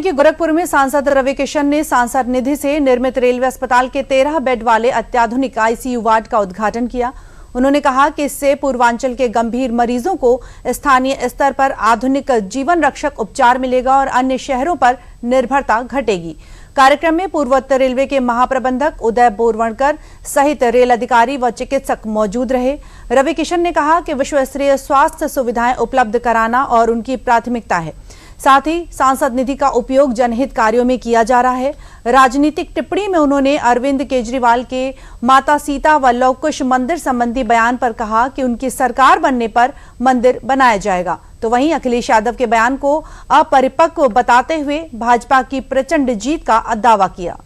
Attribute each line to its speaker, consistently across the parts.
Speaker 1: कि गोरखपुर में सांसद रवि किशन ने सांसद निधि से निर्मित रेलवे अस्पताल के 13 बेड वाले अत्याधुनिक आईसीयू वार्ड का उद्घाटन किया। उन्होंने कहा कि इससे पूर्वांचल के गंभीर मरीजों को स्थानीय स्तर पर आधुनिक जीवन रक्षक उपचार मिलेगा और अन्य शहरों पर निर्भरता घटेगी। कार्यक्रम में पूर्वोत्तर रेलवे के महाप्रबंधक उदय बोरवणकर सहित रेल अधिकारी व चिकित्सक मौजूद रहे। रवि किशन ने कहा कि विश्व स्तरीय स्वास्थ्य सुविधाएं उपलब्ध कराना और उनकी प्राथमिकता है। साथ ही सांसद निधि का उपयोग जनहित कार्यों में किया जा रहा है। राजनीतिक टिप्पणी में उन्होंने अरविंद केजरीवाल के माता सीता व लव कुश मंदिर संबंधी बयान पर कहा कि उनकी सरकार बनने पर मंदिर बनाया जाएगा। तो वहीं अखिलेश यादव के बयान को अपरिपक्व बताते हुए भाजपा की प्रचंड जीत का दावा किया।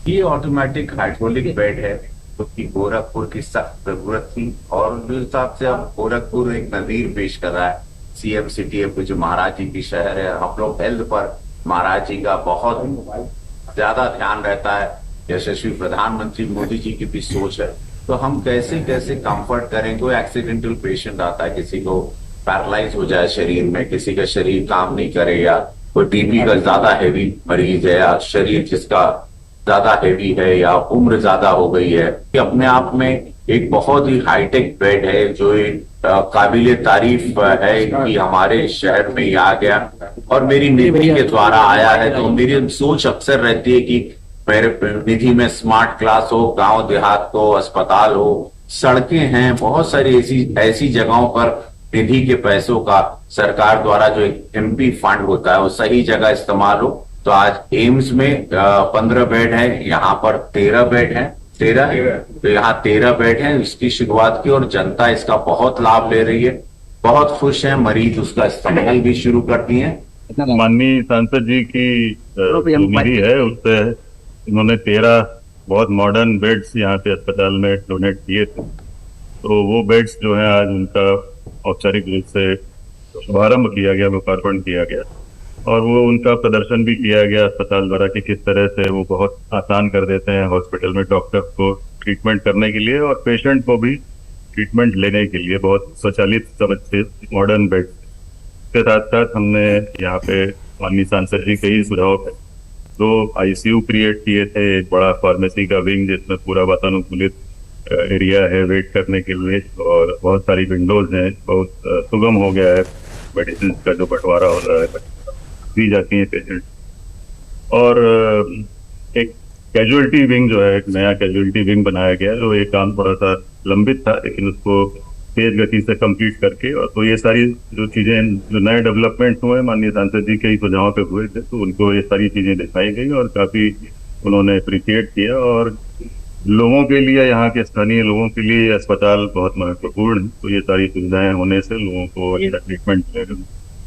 Speaker 2: ये ऑटोमेटिक हाइड्रोलिक बेड है क्योंकि गोरखपुर की सख्त जरूरत थी और उस हिसाब से अब गोरखपुर एक नजीर पेश कर रहा है। सीएम सिटी है जो महाराज जी की शहर है। हम लोग हेल्थ पर महाराज जी का बहुत ज्यादा ध्यान रहता है। यशस्वी प्रधानमंत्री मोदी जी की भी सोच है। तो हम कैसे कैसे कंफर्ट करें। कोई एक्सीडेंटल पेशेंट आता है, किसी को पैरालाइज हो जाए शरीर में, किसी का शरीर काम नहीं करे, या कोई टीबी का ज्यादा हैवी मरीज है, या शरीर जिसका ज्यादा हैवी है, या उम्र ज्यादा हो गई है। कि अपने आप में एक बहुत ही हाईटेक बेड है जो एक काबिले तारीफ है कि हमारे शहर में ही आ गया और मेरी निधि के द्वारा आया है। तो मेरी सोच अक्सर रहती है कि मेरे निधि में स्मार्ट क्लास हो, गांव देहात को अस्पताल हो, सड़कें हैं, बहुत सारी ऐसी जगहों पर निधि के पैसों का सरकार द्वारा जो एक एमपी फंड होता है वो सही जगह इस्तेमाल हो। तो आज एम्स में 15 बेड है, यहाँ पर 13 बेड है। 13 तो यहाँ 13 बेड है। इसकी शुरुआत की और जनता इसका बहुत लाभ ले रही है, बहुत खुश है। मरीज उसका इस्तेमाल भी शुरू कर दिए हैं।
Speaker 3: माननीय सांसद जी की निधि है, उससे इन्होंने 13 बहुत मॉडर्न बेड्स यहाँ पे अस्पताल में डोनेट किए थे। तो वो बेड्स जो है आज उनका औपचारिक रूप से शुभारंभ किया गया, लोकार्पण किया गया और वो उनका प्रदर्शन भी किया गया अस्पताल द्वारा कि किस तरह से वो बहुत आसान कर देते हैं हॉस्पिटल में डॉक्टर को ट्रीटमेंट करने के लिए और पेशेंट को भी ट्रीटमेंट लेने के लिए बहुत स्वचालित समझ मॉडर्न बेड के साथ साथ हमने यहाँ पे माननीय सांसद जी के ही सुझाव पे 2 आईसीयू क्रिएट किए थे। एक बड़ा फार्मेसी का विंग जिसमें पूरा वातानुकूलित एरिया है वेट करने के लिए और बहुत सारी विंडोज हैं। बहुत सुगम हो गया है मेडिसिन का जो बंटवारा हो रहा है, दी जाती है पेशेंट। और एक कैजुअलिटी विंग जो है, एक नया कैजुअलिटी विंग बनाया गया जो एक काम थोड़ा सा लंबित था लेकिन उसको तेज गति से कंप्लीट करके। और तो ये सारी जो चीजें जो नए डेवलपमेंट हुए माननीय सांसद जी के ही सुझाव पे हुए थे, तो उनको ये सारी चीजें दिखाई गई और काफी उन्होंने अप्रिशिएट किया। और लोगों के लिए, यहाँ के स्थानीय लोगों के लिए अस्पताल बहुत महत्वपूर्ण है। तो ये सारी सुविधाएं होने से लोगों को अच्छा ट्रीटमेंट मिलेगा।